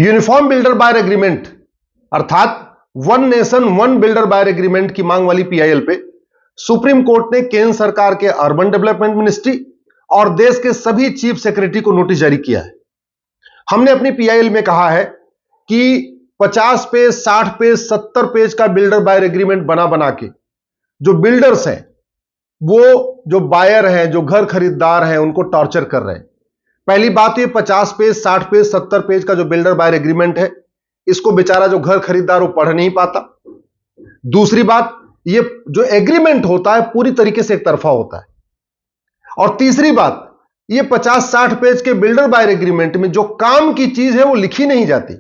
Uniform builder buyer agreement अर्थात one nation one builder buyer agreement की मांग वाली पीआईएल पे सुप्रीम कोर्ट ने केंद्र सरकार के अर्बन डेवलपमेंट मिनिस्ट्री और देश के सभी चीफ सेक्रेटरी को नोटिस जारी किया है। हमने अपनी पीआईएल में कहा है कि 50 पेज, 60 पेज, 70 पेज का बिल्डर बायर एग्रीमेंट बना के जो बिल्डर्स हैं, वो जो बायर हैं, जो घर खरीदार हैं, उनको टॉर्चर कर रहे हैं। पहली बात तो ये 50 पेज, 60 पेज, 70 पेज का जो बिल्डर बायर एग्रीमेंट है, इसको बेचारा जो घर खरीदार वो पढ़ नहीं पाता। दूसरी बात, ये जो एग्रीमेंट होता है पूरी तरीके से एक तरफा होता है। और तीसरी बात, ये 50-60 पेज के बिल्डर बायर एग्रीमेंट में जो काम की चीज है वो लिखी नहीं जाती,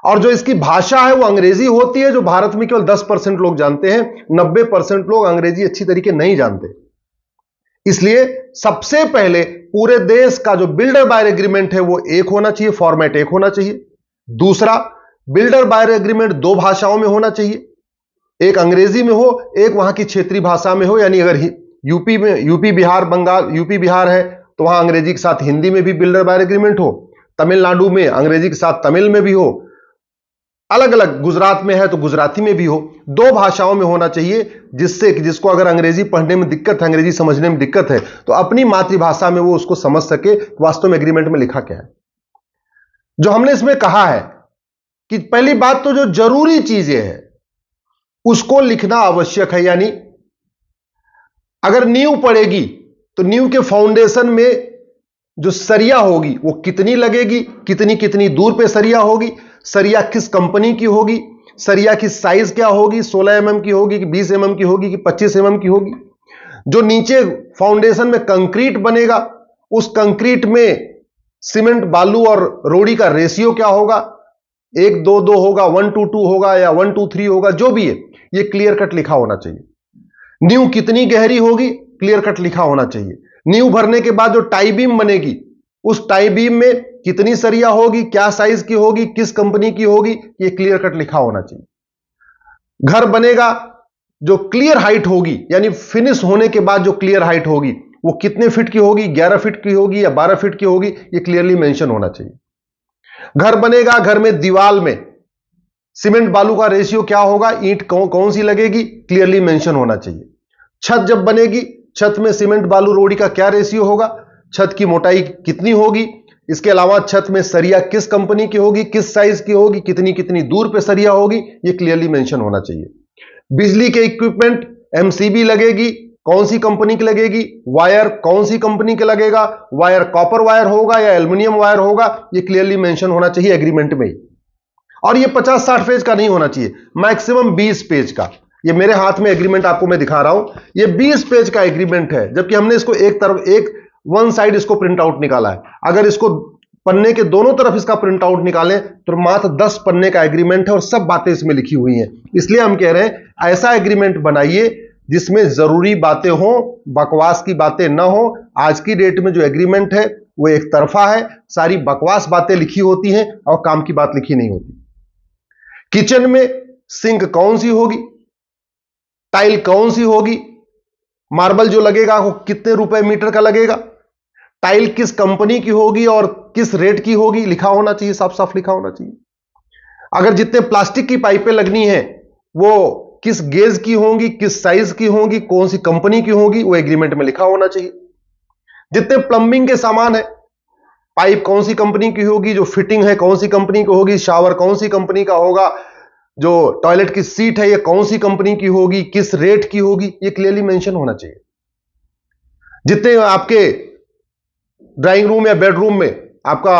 और जो इसकी भाषा है वो अंग्रेजी होती है, जो भारत में केवल 10% लोग जानते हैं। 90% लोग अंग्रेजी अच्छी तरीके नहीं जानते। इसलिए सबसे पहले पूरे देश का जो बिल्डर बायर एग्रीमेंट है वो एक होना चाहिए, फॉर्मेट एक होना चाहिए। दूसरा, बिल्डर बायर एग्रीमेंट 2 भाषाओं में होना चाहिए, एक अंग्रेजी में हो, एक वहां की क्षेत्रीय भाषा में हो। यानी अगर यूपी में, यूपी बिहार बंगाल, यूपी बिहार है तो वहां अंग्रेजी के साथ हिंदी में भी बिल्डर बायर एग्रीमेंट हो, तमिलनाडु में अंग्रेजी के साथ तमिल में भी हो, अलग अलग गुजरात में है तो गुजराती में भी हो। 2 भाषाओं में होना चाहिए, जिससे जिसको अगर अंग्रेजी पढ़ने में दिक्कत है, अंग्रेजी समझने में दिक्कत है, तो अपनी मातृभाषा में वो उसको समझ सके वास्तव में एग्रीमेंट में लिखा क्या है। जो हमने इसमें कहा है कि पहली बात तो जो जरूरी चीजें हैं उसको लिखना आवश्यक है। यानी अगर नींव पड़ेगी तो नींव के फाउंडेशन में जो सरिया होगी वो कितनी लगेगी, कितनी कितनी दूर पे सरिया होगी, सरिया किस कंपनी की होगी, सरिया की साइज क्या होगी, 16 mm की होगी कि 20 mm की होगी कि 25 mm की होगी। जो नीचे फाउंडेशन में कंक्रीट बनेगा, उस कंक्रीट में सीमेंट, बालू और रोड़ी का रेशियो क्या होगा, 1:2:2 होगा, 1:2:2 होगा या 1:3 होगा, जो भी है ये क्लियर कट लिखा होना चाहिए। नींव कितनी गहरी होगी, क्लियर कट लिखा होना चाहिए। नींव भरने के बाद जो टाई बीम बनेगी, उस टाई बीम में कितनी सरिया होगी, क्या साइज की होगी, किस कंपनी की होगी, ये क्लियर कट लिखा होना चाहिए। घर बनेगा, जो क्लियर हाइट होगी, यानी फिनिश होने के बाद जो क्लियर हाइट होगी वो कितने फीट की होगी, 11 फीट की होगी या 12 फीट की होगी, ये क्लियरली मेंशन होना चाहिए। घर बनेगा, घर में दीवार में सीमेंट बालू का रेशियो क्या होगा, ईंट कौन सी लगेगी, क्लियरली मेंशन होना चाहिए। छत जब बनेगी, छत में सीमेंट बालू रोड़ी का क्या रेशियो होगा, छत की मोटाई कितनी होगी, इसके अलावा छत में सरिया किस कंपनी की होगी, किस साइज की होगी, कितनी कितनी दूर पे सरिया होगी, ये क्लियरली मेंशन होना चाहिए। बिजली के इक्विपमेंट, एमसीबी लगेगी, कौन सी कंपनी की लगेगी, वायर कौन सी कंपनी का लगेगा, वायर कॉपर वायर होगा या एल्युमिनियम वायर होगा, ये क्लियरली मेंशन होना चाहिए एग्रीमेंट में ही। और ये 50-60 पेज का नहीं होना चाहिए, मैक्सिमम 20 पेज का। ये मेरे हाथ में एग्रीमेंट आपको मैं दिखा रहा हूं, ये 20 पेज का एग्रीमेंट है, जबकि हमने इसको एक वन साइड इसको प्रिंट आउट निकाला है। अगर इसको पन्ने के दोनों तरफ इसका प्रिंट आउट निकालें तो मात्र 10 पन्ने का एग्रीमेंट है और सब बातें इसमें लिखी हुई हैं। इसलिए हम कह रहे हैं ऐसा एग्रीमेंट बनाइए जिसमें जरूरी बातें हो, बकवास की बातें ना हो। आज की डेट में जो एग्रीमेंट है वो एक तरफा है, सारी बकवास बातें लिखी होती हैं और काम की बात लिखी नहीं होती। किचन में सिंक कौन सी होगी, टाइल कौन सी होगी, मार्बल जो लगेगा वो कितने रुपए मीटर का लगेगा, टाइल किस कंपनी की होगी और किस रेट की होगी, लिखा होना चाहिए, साफ साफ लिखा होना चाहिए। अगर जितने प्लास्टिक की पाइपें लगनी है वो किस गेज की होंगी, किस साइज की होंगी, कौन सी कंपनी की होगी, वो एग्रीमेंट में लिखा होना चाहिए। जितने प्लंबिंग के सामान है, पाइप कौन सी कंपनी की होगी, जो फिटिंग है कौन सी कंपनी की होगी, शावर कौन सी कंपनी का होगा, जो टॉयलेट की सीट है ये कौन सी कंपनी की होगी, किस रेट की होगी, ये क्लियरली मेंशन होना चाहिए। जितने आपके ड्राइंग रूम या बेडरूम में आपका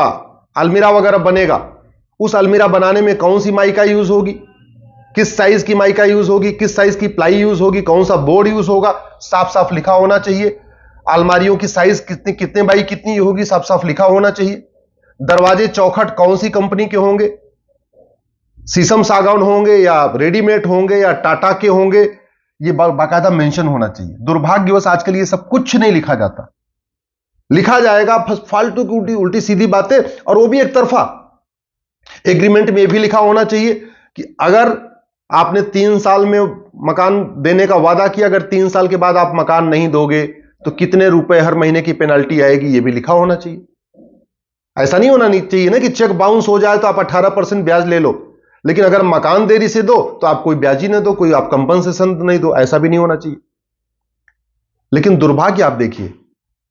अलमीरा वगैरह बनेगा, उस अलमीरा बनाने में कौन सी माइका यूज होगी, किस साइज की माइका यूज होगी, किस साइज की प्लाई यूज होगी, कौन सा बोर्ड यूज होगा, साफ साफ लिखा होना चाहिए। अलमारियों की साइज कितने बाई कितनी होगी, साफ साफ लिखा होना चाहिए। दरवाजे चौखट कौन सी कंपनी के होंगे, शीशम सागौन होंगे या रेडीमेड होंगे या टाटा के होंगे, ये बाकायदा मेंशन होना चाहिए। दुर्भाग्यवश आजकल ये सब कुछ नहीं लिखा जाता, लिखा जाएगा फालतू की उल्टी सीधी बातें, और वो भी एक तरफा। एग्रीमेंट में भी लिखा होना चाहिए कि अगर आपने 3 साल में मकान देने का वादा किया, अगर 3 साल के बाद आप मकान नहीं दोगे तो कितने रुपए हर महीने की पेनल्टी आएगी, ये भी लिखा होना चाहिए। ऐसा नहीं होना नहीं चाहिए ना कि चेक बाउंस हो जाए तो आप 18% ब्याज ले लो, लेकिन अगर मकान देरी से दो तो आप कोई ब्याज ही ना दो, कोई आप कंपनसेशन नहीं दो। ऐसा भी नहीं होना चाहिए। लेकिन दुर्भाग्य आप देखिए,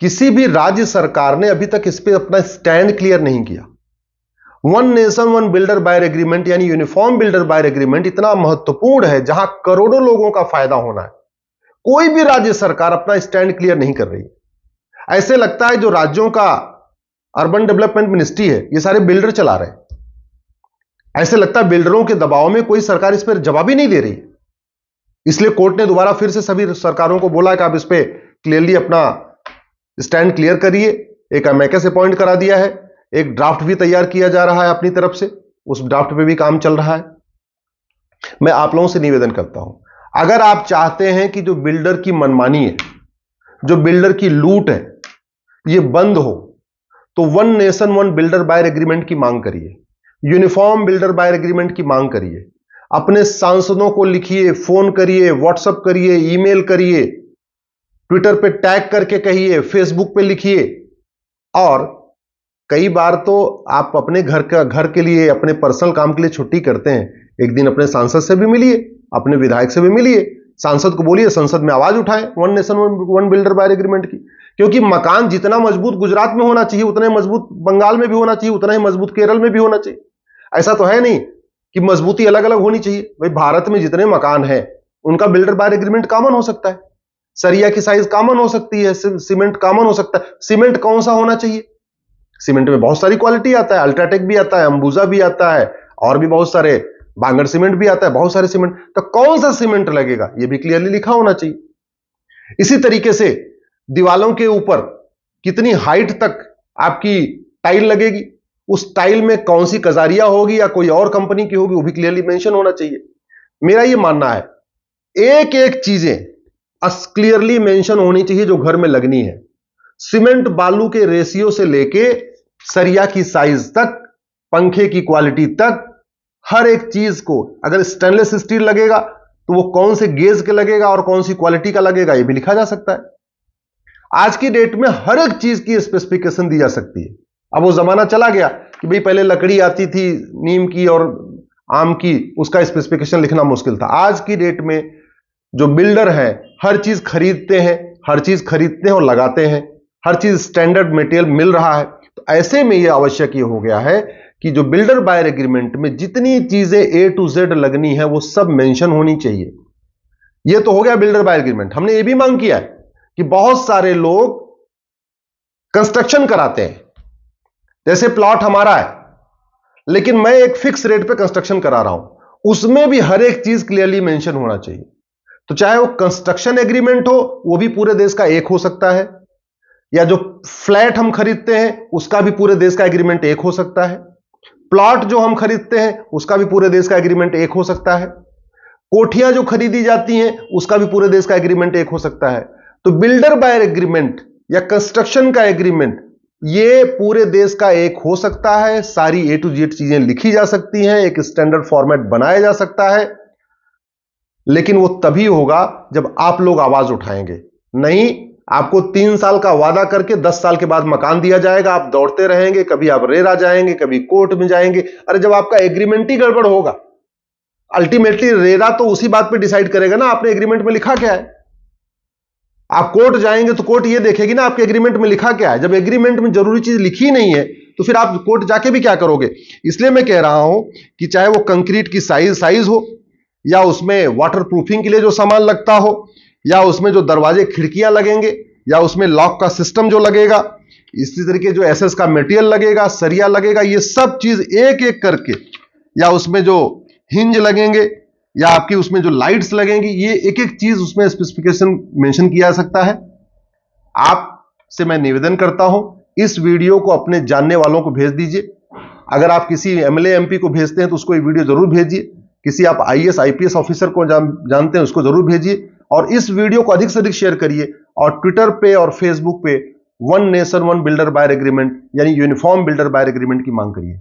किसी भी राज्य सरकार ने अभी तक इस पे अपना स्टैंड क्लियर नहीं किया। One nation one builder buyer agreement यानी यूनिफॉर्म बिल्डर बायर एग्रीमेंट इतना महत्वपूर्ण है, जहां करोड़ों लोगों का फायदा होना है, कोई भी राज्य सरकार अपना स्टैंड क्लियर नहीं कर रही। ऐसे लगता है जो राज्यों का अर्बन डेवलपमेंट मिनिस्ट्री है, ये सारे बिल्डर चला रहे हैं। ऐसे लगता है बिल्डरों के दबाव में कोई सरकार इस पर जवाब ही नहीं दे रही। इसलिए कोर्ट ने दोबारा फिर से सभी सरकारों को बोला कि आप इस पर क्लियरली अपना स्टैंड क्लियर करिए। एक अमेकस अपॉइंट करा दिया है, एक ड्राफ्ट भी तैयार किया जा रहा है अपनी तरफ से, उस ड्राफ्ट पे भी काम चल रहा है। मैं आप लोगों से निवेदन करता हूं, अगर आप चाहते हैं कि जो बिल्डर की मनमानी है, जो बिल्डर की लूट है, ये बंद हो, तो one nation one builder buyer agreement की मांग करिए, यूनिफॉर्म बिल्डर बायर एग्रीमेंट की मांग करिए। अपने सांसदों को लिखिए, फोन करिए, व्हाट्सएप करिए, ईमेल करिए, ट्विटर पे टैग करके कहिए, फेसबुक पे लिखिए। और कई बार तो आप अपने घर के लिए, अपने पर्सनल काम के लिए छुट्टी करते हैं, एक दिन अपने सांसद से भी मिलिए, अपने विधायक से भी मिलिए, सांसद को बोलिए संसद में आवाज उठाएं one nation one builder buyer agreement की। क्योंकि मकान जितना मजबूत गुजरात में होना चाहिए, उतना ही मजबूत बंगाल में भी होना चाहिए, उतना ही मजबूत केरल में भी होना चाहिए। ऐसा तो है नहीं कि मजबूती अलग अलग होनी चाहिए। भाई भारत में जितने मकान हैं उनका बिल्डर बायर एग्रीमेंट कॉमन हो सकता है, सरिया की साइज कॉमन हो सकती है, सीमेंट कॉमन हो सकता है। सीमेंट कौन सा होना चाहिए? सीमेंट में बहुत सारी क्वालिटी आता है, अल्ट्राटेक भी आता है, अंबुजा भी आता है, और भी बहुत सारे, बांगर सीमेंट भी आता है, बहुत सारे सीमेंट। तो कौन सा सीमेंट लगेगा ये भी क्लियरली लिखा होना चाहिए। इसी तरीके से दीवालों के ऊपर कितनी हाइट तक आपकी टाइल लगेगी, उस टाइल में कौन सी कजारिया होगी या कोई और कंपनी की होगी, वो भी क्लियरली मेंशन होना चाहिए। मेरा ये मानना है एक एक चीजें क्लियरली मेंशन होनी चाहिए जो घर में लगनी है। सीमेंट बालू के रेशियो से लेके सरिया की साइज तक, पंखे की क्वालिटी तक, हर एक चीज को, अगर स्टेनलेस स्टील लगेगा तो वो कौन से गेज के लगेगा और कौन सी क्वालिटी का लगेगा ये भी लिखा जा सकता है। आज की डेट में हर एक चीज की स्पेसिफिकेशन दी जा सकती है। अब वो जमाना चला गया कि भाई पहले लकड़ी आती थी नीम की और आम की, उसका स्पेसिफिकेशन लिखना मुश्किल था। आज की डेट में जो बिल्डर हैं हर चीज खरीदते हैं, हर चीज खरीदते हैं और लगाते हैं, हर चीज स्टैंडर्ड मटेरियल मिल रहा है। तो ऐसे में यह आवश्यक ये हो गया है कि जो बिल्डर बायर एग्रीमेंट में जितनी चीजें A to Z लगनी है वो सब मेंशन होनी चाहिए। ये तो हो गया बिल्डर बायर एग्रीमेंट। हमने ये भी मांग किया है कि बहुत सारे लोग कंस्ट्रक्शन कराते हैं, जैसे प्लॉट हमारा है लेकिन मैं एक फिक्स रेट पे कंस्ट्रक्शन करा रहा हूं, उसमें भी हर एक चीज क्लियरली मेंशन होना चाहिए। तो चाहे वो कंस्ट्रक्शन एग्रीमेंट हो, वो भी पूरे देश का एक हो सकता है, या जो फ्लैट हम खरीदते हैं उसका भी पूरे देश का एग्रीमेंट एक हो सकता है, प्लॉट जो हम खरीदते हैं उसका भी पूरे देश का एग्रीमेंट एक हो सकता है, कोठियां जो खरीदी जाती हैं उसका भी पूरे देश का एग्रीमेंट एक हो सकता है। तो बिल्डर बायर एग्रीमेंट या कंस्ट्रक्शन का एग्रीमेंट ये पूरे देश का एक हो सकता है। सारी A to Z चीजें लिखी जा सकती हैं, एक स्टैंडर्ड फॉर्मेट बनाया जा सकता है, लेकिन वो तभी होगा जब आप लोग आवाज उठाएंगे। नहीं, आपको 3 साल का वादा करके 10 साल के बाद मकान दिया जाएगा, आप दौड़ते रहेंगे, कभी आप रेरा जाएंगे, कभी कोर्ट में जाएंगे। अरे जब आपका एग्रीमेंट ही गड़बड़ होगा, अल्टीमेटली रेरा तो उसी बात पे डिसाइड करेगा ना आपने एग्रीमेंट में लिखा क्या है। आप कोर्ट जाएंगे तो कोर्ट ये देखेगी ना आपके एग्रीमेंट में लिखा क्या है। जब एग्रीमेंट में जरूरी चीज लिखी नहीं है तो फिर आप कोर्ट जाके भी क्या करोगे। इसलिए मैं कह रहा हूं कि चाहे वो कंक्रीट की साइज हो, या उसमें वाटर प्रूफिंग के लिए जो सामान लगता हो, या उसमें जो दरवाजे खिड़कियां लगेंगे, या उसमें लॉक का सिस्टम जो लगेगा, इसी तरीके जो एसएस का मटेरियल लगेगा, सरिया लगेगा, ये सब चीज एक एक करके, या उसमें जो हिंज लगेंगे, या आपकी उसमें जो लाइट्स लगेंगी, ये एक एक चीज उसमें स्पेसिफिकेशन मेंशन किया जा सकता है। आपसे मैं निवेदन करता हूं इस वीडियो को अपने जानने वालों को भेज दीजिए। अगर आप किसी एमएलए एमपी को भेजते हैं तो उसको ये वीडियो जरूर भेजिए। किसी आप आईएएस आईपीएस ऑफिसर को जानते हैं उसको जरूर भेजिए, और इस वीडियो को अधिक से अधिक शेयर करिए, और ट्विटर पे और फेसबुक पे one nation one builder buyer agreement यानी यूनिफॉर्म बिल्डर बायर एग्रीमेंट की मांग करिए।